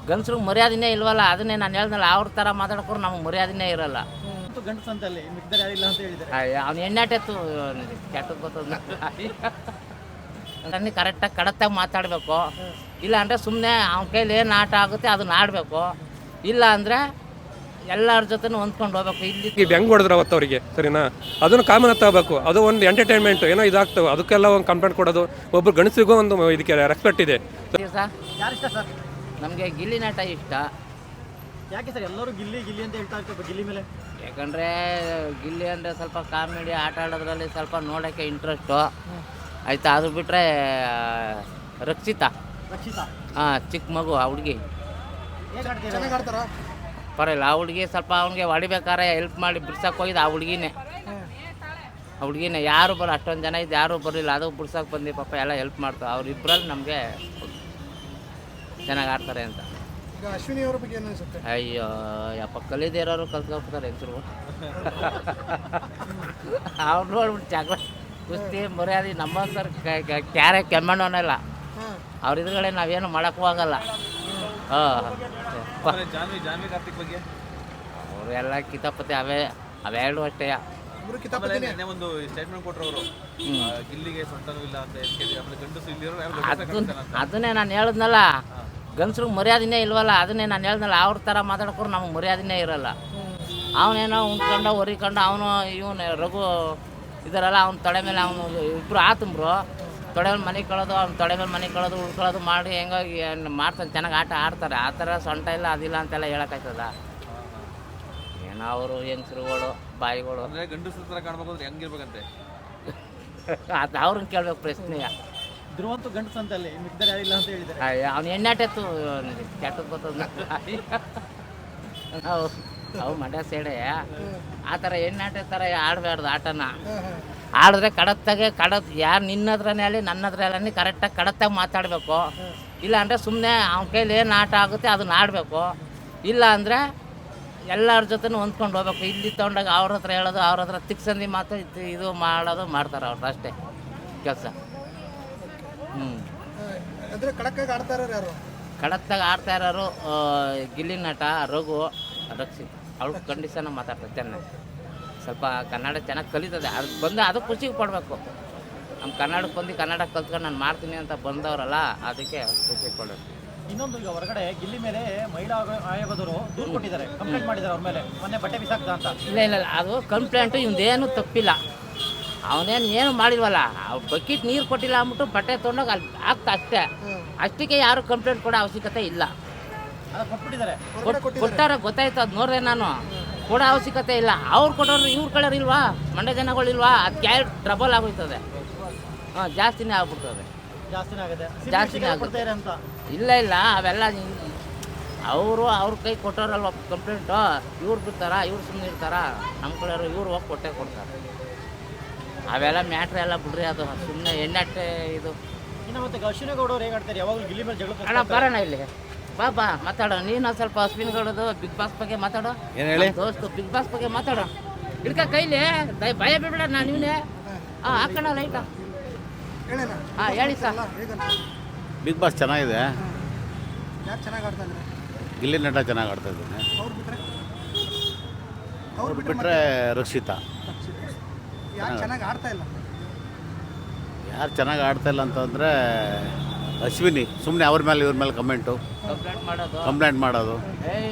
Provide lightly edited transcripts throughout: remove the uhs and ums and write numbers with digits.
ಗಂಡಸ್ರಿಗೆ ಮರ್ಯಾದೆನೇ ಇಲ್ವಲ್ಲ, ಅದನ್ನೇ ನಾನು ಹೇಳ್ದಲ್ಲ, ಅವ್ರ ಥರ ಮಾತಾಡ್ಕೊರು ನಮ್ಗೆ ಮರ್ಯಾದೆನೇ ಇರೋಲ್ಲ. ಗಂಡಸ ಅಂತಲ್ಲಿ ಮಿಕ್ಕಿದ್ದಾರೆ ಯಾರಿಲ್ಲ ಅಂತ ಹೇಳಿದ್ದಾರೆ. ಅವ್ನು ಎಣ್ಣಾಟೆತ್ತು ಕೆಟ್ಟದ್ದು ಗೊತ್ತದ ನನಗೆ ಕರೆಕ್ಟಾಗಿ ಕಡತ್ತಾಗಿ ಮಾತಾಡಬೇಕು. ಇಲ್ಲ ಅಂದರೆ ಸುಮ್ಮನೆ ಅವನ ಕೈಲಿ ಏನು ಆಟ ಆಗುತ್ತೆ ಅದನ್ನ ಆಡಬೇಕು. ಇಲ್ಲ ಅಂದರೆ ಎಲ್ಲರ ಜೊತೆ ಹೊಂದ್ಕೊಂಡು ಹೋಗ್ಬೇಕು. ಇಲ್ಲಿ ಹೆಂಗೆ ಹೊಡೆದ್ರು ಅವತ್ತು ಅವರಿಗೆ, ಸರಿನಾ? ಅದನ್ನು ಕಾಮನ್ ತಗೋಬೇಕು. ಅದು ಒಂದು ಎಂಟರ್ಟೈನ್ಮೆಂಟ್ ಏನೋ ಇದಾಗ್ತವೆ, ಅದಕ್ಕೆಲ್ಲ ಒಂದು ಕಂಪ್ಲೇಂಟ್ ಕೊಡೋದು. ಒಬ್ಬರು ಗಂಡಸಿಗೂ ಒಂದು ಇದಕ್ಕೆ ರೆಸ್ಪೆಕ್ಟ್ ಇದೆ. ಯಾರು ಇಷ್ಟ ಸರ್? ನಮಗೆ ಗಿಲ್ಲಿ ನಟ ಇಷ್ಟ. ಯಾಕೆ ಸರ್ ಎಲ್ಲರೂ ಗಿಲ್ಲಿ ಗಿಲ್ಲಿ ಅಂತ ಹೇಳ್ತಾ ಇರ್ತಾರೆ ಗಿಲ್ಲಿ ಮೇಲೆ? ಯಾಕಂದರೆ ಗಿಲ್ಲಿ ಅಂದರೆ ಸ್ವಲ್ಪ ಕಾಮಿಡಿ ಆಟ ಆಡೋದ್ರಲ್ಲಿ ಸ್ವಲ್ಪ ನೋಡೋಕ್ಕೆ ಇಂಟ್ರೆಸ್ಟು ಆಯಿತಾ. ಅದು ಬಿಟ್ಟರೆ ರಕ್ಷಿತಾ ಚಿಕ್ಕ ಮಗು, ಆ ಹುಡುಗಿ ಪರವಾಗಿಲ್ಲ. ಆ ಹುಡುಗಿ ಸ್ವಲ್ಪ ಅವ್ನಿಗೆ ಹೊಡಿಬೇಕಾರೆ ಹೆಲ್ಪ್ ಮಾಡಿ ಬಿಡ್ಸಕ್ಕೆ ಹೋಗಿದ್ದು ಆ ಹುಡುಗಿನೇ. ಯಾರು ಬರೋ ಅಷ್ಟೊಂದು ಜನ ಇದ್ದು ಯಾರೂ ಬರಲಿಲ್ಲ, ಅದು ಬಿಡ್ಸಕ್ಕೆ ಬಂದು ಪಾಪ ಎಲ್ಲ ಹೆಲ್ಪ್ ಮಾಡ್ತಾರೆ. ಅವ್ರಿಬ್ಬರಲ್ಲಿ ನಮಗೆ ಚೆನ್ನಾಗಿ ಆಡ್ತಾರೆ ಅಂತ. ಅಶ್ವಿನಿ ಅವರ ಬಗ್ಗೆ ಏನು ಅನ್ಸುತ್ತೆ? ಅಯ್ಯೋ ಯಪ್ಪ, ಕಲಿದೇ ಇರೋರು ಕಲ್ತ್ಕೊಳ್ತಾರೆ ಹೆಸರು. ಅವ್ರು ನೋಡ್ಬಿಟ್ಟು ಜಗಳ ಕುಸ್ತಿ ಮರ್ಯಾದೆ ನಮ್ಮಂತರ ಕ್ಯಾರೆ ಕೆಮ್ಮಣ್ಣವನ್ನೆಲ್ಲ ಅವ್ರ ಇದ್ರಗಡೆ ನಾವೇನು ಮಾಡೋಕ್ಕೂ ಆಗಲ್ಲ. ಅವರೆಲ್ಲ ಕಿತಾಪತಿ ಅವೆರಡು ಅಷ್ಟೇ. ಒಂದು ಸ್ಟೇಟ್ಮೆಂಟ್ ಕೊಟ್ಟರು ಅವರು, ಗಿಲ್ಲಿಗೆ ಸ್ವಂತನೂ ಇಲ್ಲ ಅಂತ. ಅದನ್ನೇ ನಾನು ಹೇಳಿದ್ನಲ್ಲ, ಗಂಡಸ್ರಿಗೆ ಮರ್ಯಾದೆನೇ ಇಲ್ವಲ್ಲ, ಅದನ್ನೇ ನಾನು ಹೇಳ್ದಲ್ಲ, ಅವ್ರ ಥರ ಮಾತಾಡ್ಕೊರು ನಮ್ಗೆ ಮರ್ಯಾದೆನೇ ಇರೋಲ್ಲ. ಅವನೇನೋ ಉಂಡ್ಕೊಂಡು ಹೊರಿಕೊಂಡು ಅವನು ಇವನು ರಘು ಇದಾರಲ್ಲ, ಅವ್ನ ತೊಡೆ ಮೇಲೆ ಅವನು ಇಬ್ಬರು ಆತಂಬ್ರು ತೊಡೆ ಮೇಲೆ ಮನೆ ಕಳೋದು, ಅವ್ನ ತೊಡೆ ಮೇಲೆ ಮನೆ ಕಳೋದು ಉಳ್ಕೊಳ್ಳೋದು ಮಾಡಿ ಹೆಂಗಾಗಿ ಮಾಡ್ತಾನೆ, ಚೆನ್ನಾಗಿ ಆಟ ಆಡ್ತಾರೆ. ಆ ಥರ ಸೊಂಟ ಇಲ್ಲ ಅದಿಲ್ಲ ಅಂತೆಲ್ಲ ಹೇಳೋಕ್ಕಾಯ್ತದ? ಏನೋ ಅವರು ಹೆಂಗಸ್ರುಗಳು ಬಾಯಿಗಳು ಗಂಡಸ್ರ ಥರ ಕಾಣ್ಬೇಕು ಅಂದ್ರೆ ಹೆಂಗಿರ್ಬೇಕಂತೆ ಅದು ಅವ್ರನ್ನ ಕೇಳ್ಬೇಕು ಪ್ರಶ್ನೆಯ. ಧ್ರುವಂತೂ ಗಂಡಸ ಅಂತಲ್ಲಿ ಮಿಕ್ಕಿದ್ದಾರೆ ಯಾರಿಲ್ಲ ಅಂತ ಹೇಳಿದ್ದಾರೆ. ಅವ್ನು ಎಣ್ಣಾಟೆತ್ತು ಕೆಟ್ಟದ್ದು ಗೊತ್ತದ. ಅವು ಮಂಡ್ಯ ಸೈಡೆ ಆ ಥರ ಎಣ್ಣಾಟೆ ಥರ ಆಡಬಾರ್ದು ಆಟನ. ಆಡಿದ್ರೆ ಯಾರು ನಿನ್ನ ಹತ್ರನೇ ಆಗಲಿ ನನ್ನ ಹತ್ರ ಅಲ್ಲಿ ಕರೆಕ್ಟಾಗಿ ಕಡತ್ತಾಗಿ ಮಾತಾಡಬೇಕು. ಇಲ್ಲ ಅಂದರೆ ಸುಮ್ಮನೆ ಅವನ ಕೈಲಿ ಏನು ಆಟ ಆಗುತ್ತೆ ಅದನ್ನ ಆಡಬೇಕು. ಇಲ್ಲ ಅಂದರೆ ಎಲ್ಲರ ಜೊತೆ ಹೊಂದ್ಕೊಂಡು ಹೋಗ್ಬೇಕು. ಇಲ್ಲಿ ತೊಗೊಂಡಾಗ ಅವ್ರ ಹತ್ರ ಹೇಳೋದು, ಅವ್ರ ಹತ್ರ ತಿಕ್ಸಂದಿ ಮಾತು ಇದು ಮಾಡೋದು ಮಾಡ್ತಾರೆ ಅವ್ರದ್ದು ಅಷ್ಟೇ ಕೆಲಸ. ಕಡತ್ತಾಗಿ ಆಡ್ತಾ ಇರೋರು ಗಿಲ್ಲಿ ನಟ, ರಘು, ರಕ್ಷಿತ್. ಅವ್ಳು ಕಂಡೀಷನ್ ಮಾತಾಡ್ತಾರೆ ಚೆನ್ನಾಗಿ. ಸ್ವಲ್ಪ ಕನ್ನಡ ಚೆನ್ನಾಗಿ ಕಲಿತದೆ. ಅದು ಬಂದು ಅದು ಖುಷಿಗೆ ಪಡಬೇಕು. ನಮ್ಮ ಕನ್ನಡಕ್ಕೆ ಬಂದು ಕನ್ನಡ ಕಲ್ತ್ಕೊಂಡು ನಾನು ಮಾಡ್ತೀನಿ ಅಂತ ಬಂದವರಲ್ಲ, ಅದಕ್ಕೆ ಖುಷಿ ಪಡಬೇಕು. ಇನ್ನೊಂದು, ಈಗ ಹೊರಗಡೆ ಗಿಲ್ಲಿ ಮೇಲೆ ಮಹಿಳಾ ಆಯೋಗದವರು ದೂರು ಕೊಟ್ಟಿದ್ದಾರೆ, ಕಂಪ್ಲೇಂಟ್ ಮಾಡಿದ್ದಾರೆ ಅವ್ರ ಮೇಲೆ, ಮೊನ್ನೆ ಬಟ್ಟೆ ಬಿಸಾಕ್ದ ಅಂತ. ಇಲ್ಲ ಅದು ಕಂಪ್ಲೇಂಟು ಇವಂದೇನು ತಪ್ಪಿಲ್ಲ. ಅವನೇನು ಏನು ಮಾಡಿಲ್ವಲ್ಲ, ಬಕೆಟ್ ನೀರು ಕೊಟ್ಟಿಲ್ಲ ಅಂದ್ಬಿಟ್ಟು ಬಟ್ಟೆ ತೊಗೊಂಡೋಗಿ ಅಲ್ಲಿ ಆಗ್ತಾ ಅಷ್ಟೇ. ಅಷ್ಟಕ್ಕೆ ಯಾರು ಕಂಪ್ಲೇಂಟ್ ಕೊಡೋ ಅವಶ್ಯಕತೆ ಇಲ್ಲ. ಕೊಟ್ಟಾರ ಗೊತ್ತಾಯ್ತು, ಅದು ನೋಡಿದೆ ನಾನು. ಕೊಡೋ ಅವಶ್ಯಕತೆ ಇಲ್ಲ. ಅವ್ರು ಕೊಟ್ಟೋರು ಇವ್ರು ಕಳೋರು ಇಲ್ವಾ, ಮಂಡ್ಯ ಜನಗಳಿಲ್ವಾ, ಅದಕ್ಕೆ ಟ್ರಬಲ್ ಆಗೋಯ್ತದೆ. ಜಾಸ್ತಿನೇ ಆಗ್ಬಿಡ್ತದೆ. ಜಾಸ್ತಿನೇ ಆಗುತ್ತೆ. ಇಲ್ಲ ಅವೆಲ್ಲ ಅವ್ರ ಕೈ ಕೊಟ್ಟೋರಲ್ವ ಕಂಪ್ಲೇಂಟು. ಇವ್ರು ಬಿಡ್ತಾರ, ಇವ್ರು ಸುಮ್ಮನೆ ಇರ್ತಾರ. ನಮ್ಮ ಕಡೆಯವರು ಇವ್ರು ಹೋಗಿ ಕೊಟ್ಟೆ ಕೊಡ್ತಾರೆ. ಅವೆಲ್ಲ ಮ್ಯಾಟ್ರ್ ಎಲ್ಲ ಬಿಡ್ರಿ, ಅದು ಸುಮ್ಮನೆ ಎಣ್ಣೆ ಇದು. ಇನ್ನು ಮತ್ತೆ ಅಶ್ವಿನಿ ಗೌಡ ಅವ್ರು ಹೇಗೆ ಆಡ್ತಾರೆ? ಯಾವಾಗಲೂ ಗಿಲ್ಲಿ ಮೇಲೆ ಜಗಳ. ಅಣ್ಣ ಬರೋಣ ಇಲ್ಲಿ, ಬಾ ಮಾತಾಡೋ. ನೀನು ಸ್ವಲ್ಪ ಅಶ್ವಿನಿ ಗೌಡದು ಬಿಗ್ ಬಾಸ್ ಬಗ್ಗೆ ಮಾತಾಡೋ. ಏನು ಹೇಳಿ ದೋಸ್ತು, ಬಿಗ್ ಬಾಸ್ ಬಗ್ಗೆ ಮಾತಾಡೋ. ಹಿಡ್ಕ ಕೈಲಿ ಭಯ ಬಿಡ್ಬೇಡ. ನಾನು ಇವನೇ ಹಾಕೋಣ ಲೈಟ. ಹೇಳಿ ಸರ್. ಬಿಗ್ ಬಾಸ್ ಚೆನ್ನಾಗಿದೆ. ಗಿಲ್ಲಿ ನಟ ಚೆನ್ನಾಗಿ ಆಡ್ತಾ ಇದ್ದಾನೆ. ಅವ್ರು ಬಿಟ್ಟರೆ ರಕ್ಷಿತಾ. ಯಾರು ಚೆನ್ನಾಗಿ ಆಡ್ತಾ ಇಲ್ಲ ಅಂತಂದರೆ ಅಶ್ವಿನಿ. ಸುಮ್ಮನೆ ಅವ್ರ ಮೇಲೆ ಇವ್ರ ಮೇಲೆ ಕಂಪ್ಲೇಂಟ್ ಮಾಡೋದು.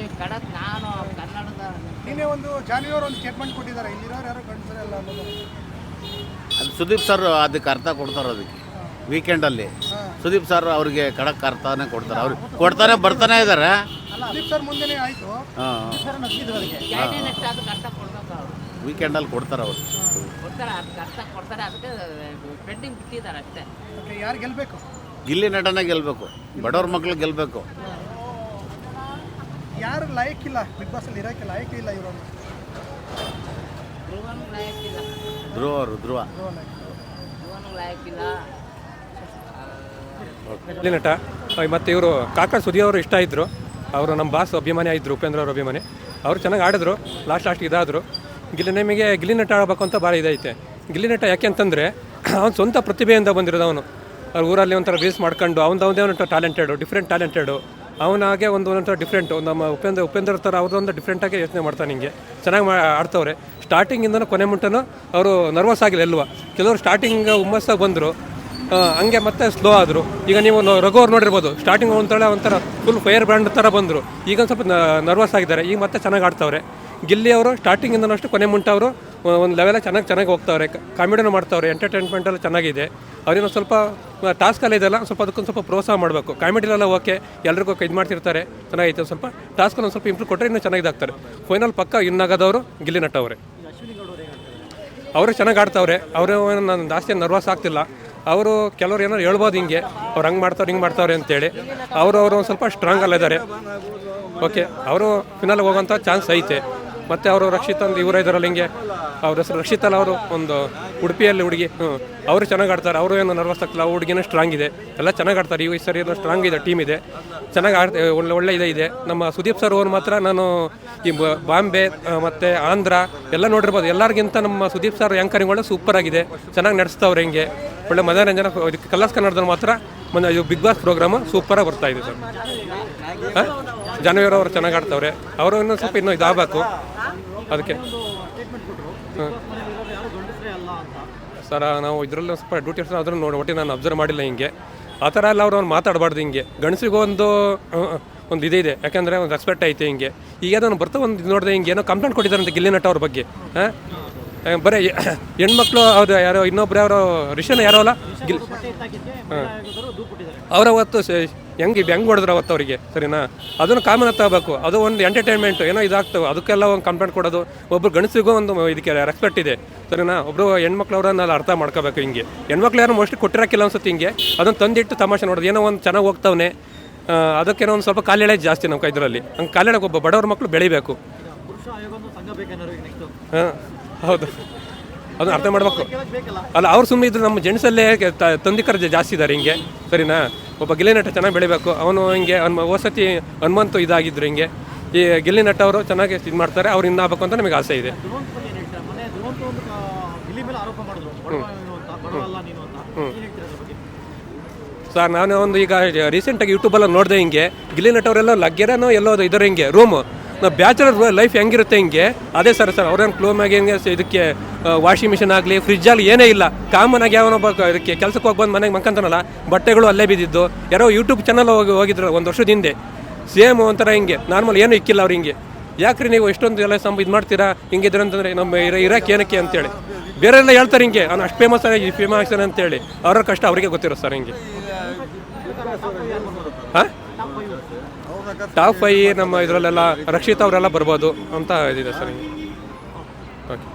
ನಾನು ಕನ್ನಡದ ನಿನ್ನೆ ಒಂದು ಜಾನ್ವಿಯವರು ಒಂದು ಸ್ಟೇಟ್ಮೆಂಟ್ ಕೊಟ್ಟಿದ್ದಾರೆ, ಇಲ್ಲಿರೋರು ಯಾರು ಗಂಡಸರೆಲ್ಲ ಅನ್ನೋದು. ಅದು ಸುದೀಪ್ ಸರ್ ಅದಕ್ಕೆ ಅರ್ಥ ಕೊಡ್ತಾರೆ. ಅದಕ್ಕೆ ವೀಕೆಂಡಲ್ಲಿ ಸುದೀಪ್ ಸರ್ ಅವ್ರಿಗೆ ಖಡಕ್ ಅರ್ಥನೇ ಕೊಡ್ತಾರೆ. ಅವ್ರು ಕೊಡ್ತಾನೆ ಬರ್ತಾನೆ ಇದ್ದಾರೆ. ಸುದೀಪ್ ಸರ್ ಮುಂದೆನೇ ಆಯಿತು. ವೀಕೆಂಡಲ್ಲಿ ಕೊಡ್ತಾರೆ ಅವರು. ಅದಕ್ಕೆ ಪೆಂಡಿಂಗ್ ಬಿಟ್ಟಿದ್ದಾರೆ ಅಷ್ಟೇ. ಯಾರು ಗೆಲ್ಲಬೇಕು? ಗಿಲ್ಲಿ ನಟನೆ ಗೆಲ್ಲಬೇಕು, ಬಡವ್ರ ಮಕ್ಳು ಗೆಲ್ಲಬೇಕು. ಯಾರು ಲಾಯಕ್ ಇಲ್ಲ ಬಿಗ್ ಬಾಸಲ್ಲಿ ಇರೋಕ್ಕೆ ಲಾಯಕ್ ಇಲ್ಲ ಇವರು? ಧ್ರುವ ಗಿಲ್ಲಿ ನಟ ಮತ್ತು ಇವರು ಕಾಕಾ ಸುದಿ ಅವರು ಇಷ್ಟ ಇದ್ದರು. ಅವರು ನಮ್ಮ ಬಾಸ್ ಅಭಿಮಾನಿ ಆಗಿದ್ದರು, ಉಪೇಂದ್ರ ಅವ್ರ ಅಭಿಮಾನಿ. ಅವರು ಚೆನ್ನಾಗಿ ಆಡಿದ್ರು. ಲಾಸ್ಟ್ ಇದಾದರು. ನಮಗೆ ಗಿಲ್ಲಿ ನಟ ಆಡಬೇಕು ಅಂತ ಭಾಳ ಇದೈತೆ. ಗಿಲ್ಲಿ ನಟ ಯಾಕೆ ಅಂತಂದರೆ ಅವ್ನು ಸ್ವಂತ ಪ್ರತಿಭೆಯಿಂದ ಬಂದಿರೋದು. ಅವನು ಅವ್ರ ಊರಲ್ಲಿ ಒಂಥರ ರೀಲ್ಸ್ ಮಾಡ್ಕೊಂಡು ಅವನದೇ ಒಂದು ಡಿಫ್ರೆಂಟ್ ಟ್ಯಾಲೆಂಟೆಡು. ಅವನಾಗೆ ಒಂಥರ ಡಿಫ್ರೆಂಟು ನಮ್ಮ ಉಪೇಂದ್ರ ಥರ ಅವ್ರದ್ದೊಂದು ಡಿಫ್ರೆಂಟಾಗಿ ಯೋಚನೆ ಮಾಡ್ತಾನೆ ಹಿಂಗೆ ಚೆನ್ನಾಗಿ ಆಡ್ತವ್ರೆ. ಸ್ಟಾರ್ಟಿಂಗಿಂದನೂ ಕೊನೆ ಮುಂಟನೂ ಅವರು ನರ್ವಸ್ ಆಗಿಲ್ಲ ಎಲ್ಲವ. ಕೆಲವರು ಸ್ಟಾರ್ಟಿಂಗ್ ಹುಮ್ಮಸ್ಸಾಗಿ ಬಂದರು, ಹಂಗೆ ಮತ್ತೆ ಸ್ಲೋ ಆದರು. ಈಗ ನೀವು ರಘು ಅವ್ರು ನೋಡಿರ್ಬೋದು, ಸ್ಟಾರ್ಟಿಂಗ್ ಒಂಥರ ಫುಲ್ ಫೈರ್ ಬ್ರ್ಯಾಂಡ್ ಥರ ಬಂದರು, ಈಗ ಒಂದು ಸ್ವಲ್ಪ ನರ್ವಸ್ ಆಗಿದ್ದಾರೆ, ಈಗ ಮತ್ತೆ ಚೆನ್ನಾಗಿ ಆಡ್ತವ್ರೆ. ಗಿಲ್ಲಿ ಅವರು ಸ್ಟಾರ್ಟಿಂಗಿಂದನೂ ಅಷ್ಟು ಕೊನೆ ಮುಂಟ ಅವರು ಒಂದು ಲೆವೆಲಾಗಿ ಚೆನ್ನಾಗಿ ಹೋಗ್ತಾವ್ರೆ, ಕಾಮಿಡಿನೂ ಮಾಡ್ತಾವ್ರೆ, ಎಂಟರ್ಟೈನ್ಮೆಂಟೆಲ್ಲ ಚೆನ್ನಾಗಿದೆ. ಅವ್ರೇನೋ ಸ್ವಲ್ಪ ಟಾಸ್ಕಲ್ಲ ಇದೆಲ್ಲ ಸ್ವಲ್ಪ ಅದಕ್ಕೊಂದು ಸ್ವಲ್ಪ ಪ್ರೋತ್ಸಾಹ ಮಾಡಬೇಕು. ಕಾಮಿಡಿಲೆಲ್ಲ ಓಕೆ, ಎಲ್ರಿಗೂ ಇದು ಮಾಡ್ತಿರ್ತಾರೆ, ಚೆನ್ನಾಗೈತೆ. ಸ್ವಲ್ಪ ಟಾಸ್ಕಲ್ಲಿ ಒಂದು ಸ್ವಲ್ಪ ಇಂಪ್ರೂವ್ ಕೊಟ್ಟರೆ ಇನ್ನೂ ಚೆನ್ನಾಗಿದ್ದಾಗ್ತಾರೆ. ಫೈನಲ್ ಪಕ್ಕ ಇನ್ನಾಗದವರು ಗಿಲ್ಲಿ ನಟ ಅವರೇ. ಅವರು ಚೆನ್ನಾಗಿ ಆಡ್ತಾವ್ರೆ. ಅವರು ನಾನು ಜಾಸ್ತಿ ನರ್ವಸ್ ಆಗ್ತಿಲ್ಲ. ಅವರು ಕೆಲವ್ರು ಏನಾರು ಹೇಳ್ಬೋದು ಹಿಂಗೆ ಅವ್ರು ಹಂಗೆ ಮಾಡ್ತಾವ್ರೆ ಹಿಂಗೆ ಮಾಡ್ತಾವ್ರೆ ಅಂತೇಳಿ. ಅವರು ಒಂದು ಸ್ವಲ್ಪ ಸ್ಟ್ರಾಂಗ್ ಅಲ್ಲ ಇದ್ದಾರೆ. ಓಕೆ, ಅವರು ಫಿನಾಲ್ ಹೋಗೋಂಥ ಚಾನ್ಸ್ ಐತೆ. ಮತ್ತು ಅವರು ರಕ್ಷಿತ್ ಅಂತ ಇವರು ಇದ್ದಾರಲ್ಲ ಹಿಂಗೆ, ಅವ್ರ ಹೆಸರು ರಕ್ಷಿತ್ ಅಲ್ಲ, ಅವರು ಒಂದು ಉಡುಪಿಯಲ್ಲಿ ಹುಡುಗಿ, ಅವರು ಚೆನ್ನಾಗಿ ಆಡ್ತಾರೆ. ಅವರು ಏನು ನರ್ವಸ್ ಆಗ್ತಿಲ್ಲ, ಹುಡುಗಿನೂ ಸ್ಟ್ರಾಂಗ್ ಇದೆ, ಎಲ್ಲ ಚೆನ್ನಾಗಿ ಆಡ್ತಾರೆ. ಈ ಸರಿ ಏನೋ ಸ್ಟ್ರಾಂಗ್ ಇದೆ, ಟೀಮ್ ಇದೆ, ಚೆನ್ನಾಗಿ ಒಳ್ಳೆ ಇದೆ. ನಮ್ಮ ಸುದೀಪ್ ಸರ್ ಅವ್ರು ಮಾತ್ರ ನಾನು ಈ ಬಾಂಬೆ ಮತ್ತು ಆಂಧ್ರ ಎಲ್ಲ ನೋಡಿರ್ಬೋದು. ಎಲ್ಲರಿಗಿಂತ ನಮ್ಮ ಸುದೀಪ್ ಸರ್ ಆ್ಯಂಕರಿಂಗ್ಗಳು ಸೂಪರ್ ಆಗಿದೆ, ಚೆನ್ನಾಗಿ ನಡೆಸ್ತವ್ರೆ. ಹಿಂಗೆ ಒಳ್ಳೆ ಮನೋರಂಜನೆ. ಕಲರ್ಸ್ ಕನ್ನಡದಲ್ಲಿ ಮಾತ್ರ ಇದು ಬಿಗ್ ಬಾಸ್ ಪ್ರೋಗ್ರಾಮು ಸೂಪರಾಗಿ ಬರ್ತಾಯಿದೆ ಸರ್. ಜಾನ್ವಿ ಅವರು ಚೆನ್ನಾಗಿ ಆಡ್ತವ್ರೆ. ಅವರು ಇನ್ನೂ ಸ್ವಲ್ಪ ಇನ್ನೂ ಇದಾಗಬೇಕು ಅದಕ್ಕೆ. ಸರ್ ನಾವು ಇದರಲ್ಲಿ ಸ್ವಲ್ಪ ಡ್ಯೂಟಿ ಅದನ್ನು ನೋಡಿ ಒಟ್ಟಿಗೆ ನಾನು ಅಬ್ಸರ್ವ್ ಮಾಡಿಲ್ಲ ಹಿಂಗೆ. ಆ ಥರ ಎಲ್ಲ ಅವ್ರು ಮಾತಾಡಬಾರ್ದು ಹಿಂಗೆ. ಗಂಡಸಿಗೂ ಒಂದು ಇದೆ, ಯಾಕೆಂದರೆ ಒಂದು ರೆಸ್ಪೆಕ್ಟ್ ಐತೆ ಹಿಂಗೆ. ಈಗ ನಾನು ಬರ್ತಾ ಒಂದು ಇದು ನೋಡಿದೆ, ಹಿಂಗೆ ಏನೋ ಕಂಪ್ಲೇಂಟ್ ಕೊಟ್ಟಿದ್ದಾರಂತೆ ಗಿಲ್ಲಿ ನಟ ಅವ್ರ ಬಗ್ಗೆ. ಬರೀ ಹೆಣ್ಮಕ್ಳು ಅವ್ರು ಯಾರೋ ಇನ್ನೊಬ್ರು ಯಾರೋ ರಿಷನ್ ಯಾರೋ ಅಲ್ಲ ಗಿಲ್ಲಿ, ಅವ್ರು ಅವತ್ತು ಹೆಂಗೆ ಹೊಡೆದ್ರು ಅವತ್ತು ಅವರಿಗೆ, ಸರಿನಾ? ಅದನ್ನು ಕಾಮನ್ ತಗೋಬೇಕು. ಅದು ಒಂದು ಎಂಟರ್ಟೈನ್ಮೆಂಟು ಏನೋ ಇದಾಗ್ತವೆ, ಅದಕ್ಕೆಲ್ಲ ಒಂದು ಕಂಪ್ಲೇಂಟ್ ಕೊಡೋದು. ಒಬ್ಬರು ಗಂಡಸಿಗೂ ಒಂದು ಇದಕ್ಕೆ ರೆಸ್ಪೆಕ್ಟ್ ಇದೆ, ಸರಿನಾ? ಒಬ್ಬರು ಹೆಣ್ಮಕ್ಳವ್ರನ್ನೆಲ್ಲ ಅರ್ಥ ಮಾಡ್ಕೋಬೇಕು. ಹಿಂಗೆ ಹೆಣ್ಮಕ್ಳು ಯಾರು ಮೋಸ್ಟ್ಲಿ ಕೊಟ್ಟಿರೋಕ್ಕಿಲ್ಲ ಅನ್ಸುತ್ತೆ. ಹಿಂಗೆ ಅದನ್ನು ತಂದಿಟ್ಟು ತಮಾಷೆ ನೋಡೋದು, ಏನೋ ಒಂದು ಚೆನ್ನಾಗಿ ಹೋಗ್ತಾವನೆ, ಅದಕ್ಕೇನೋ ಒಂದು ಸ್ವಲ್ಪ ಕಾಲೆಳೆ ಜಾಸ್ತಿ ನಮ್ಮ ಇದರಲ್ಲಿ. ಹಂಗೆ ಕಾಲೆಳೆಗೆ ಒಬ್ಬ ಬಡವ್ರ ಮಕ್ಕಳು ಬೆಳಿಬೇಕು. ಹಾಂ, ಹೌದು, ಅದನ್ನ ಅರ್ಥ ಮಾಡಬೇಕು. ಅಲ್ಲ, ಅವ್ರು ಸುಮ್ಮನೆ ಇದ್ರು, ನಮ್ಮ ಜೆಂಟ್ಸಲ್ಲೇ ತಂದಿಕರ ಜಾಸ್ತಿ ಇದ್ದಾರೆ ಹಿಂಗೆ, ಸರಿನಾ? ಒಬ್ಬ ಗಿಲ್ಲಿ ನಟ ಚೆನ್ನಾಗಿ ಬೆಳಿಬೇಕು. ಅವನು ಹಿಂಗೆ ವಸತಿ ಹನುಮಂತು ಇದಾಗಿದ್ರು ಹಿಂಗೆ. ಈ ಗಿಲ್ಲಿ ನಟ ಅವರು ಚೆನ್ನಾಗಿ ಇದು ಮಾಡ್ತಾರೆ, ಅವ್ರು ಇನ್ನಾಗಬೇಕು ಅಂತ ನಮಗೆ ಆಸೆ ಇದೆ. ಸರ್ ನಾನು ಒಂದು ಈಗ ರೀಸೆಂಟಾಗಿ ಯೂಟ್ಯೂಬೆಲ್ಲ ನೋಡಿದೆ, ಹಿಂಗೆ ಗಿಲ್ಲಿ ನಟ ಅವರೆಲ್ಲ ಲಗ್ಗೆರನೋ ಎಲ್ಲೋ ಇದ್ದಾರೆ ಹಿಂಗೆ ರೂಮು. ನಾವು ಬ್ಯಾಚುಲರ್ ಲೈಫ್ ಹೆಂಗಿರುತ್ತೆ ಹಿಂಗೆ ಅದೇ ಸರ್. ಅವ್ರೇನು ಕ್ಲೋಮಾಗಿ ಹೆಂಗೆ ಇದಕ್ಕೆ ವಾಷಿಂಗ್ ಮಿಷಿನ್ ಆಗಲಿ ಫ್ರಿಜ್ ಆಗಲಿ ಏನೇ ಇಲ್ಲ. ಕಾಮನ್ ಆಗಿ ಯಾವನೊಬ್ಬ ಇದಕ್ಕೆ ಕೆಲಸಕ್ಕೆ ಹೋಗಿ ಬಂದು ಮನೆಗೆ ಮಕ್ಕಂತಾನಲ್ಲ, ಬಟ್ಟೆಗಳು ಅಲ್ಲೇ ಬಿದ್ದಿದ್ದು. ಯಾರೋ ಯೂಟ್ಯೂಬ್ ಚಾನಲ್ ಹೋಗಿದ್ರು ಒಂದು ವರ್ಷದ ಹಿಂದೆ, ಸೇಮ್ ಒಂಥರ ಹಿಂಗೆ ನಾರ್ಮಲ್ ಏನೂ ಇಕ್ಕಿಲ್ಲ ಅವ್ರು. ಹಿಂಗೆ ಯಾಕ್ರಿ ನೀವು ಎಷ್ಟೊಂದು ಎಲ್ಲ ಇದು ಮಾಡ್ತೀರಾ ಹಿಂಗಿದ್ರೆ ಅಂತಂದರೆ ನಮ್ಮ ಇರೋಕ್ಕೆ ಏನಕ್ಕೆ ಅಂತೇಳಿ ಬೇರೆಲ್ಲ ಹೇಳ್ತಾರೆ. ಹಿಂಗೆ ಅವ್ನು ಅಷ್ಟು ಫೇಮಸ್ ಆಗ್ತಾನೆ ಅಂತೇಳಿ ಅವ್ರ ಕಷ್ಟ ಅವರಿಗೆ ಗೊತ್ತಿರೋ ಸರ್. ಹಿಂಗೆ ಹಾಂ, ಟಾಪ್ 5 ನಮ್ಮ ಇದರಲ್ಲೆಲ್ಲ ರಕ್ಷಿತ್ ಅವರೆಲ್ಲ ಬರ್ಬೋದು ಅಂತ ಇದಿದೆ ಸರ್. ಹಿಂಗೆ ಓಕೆ.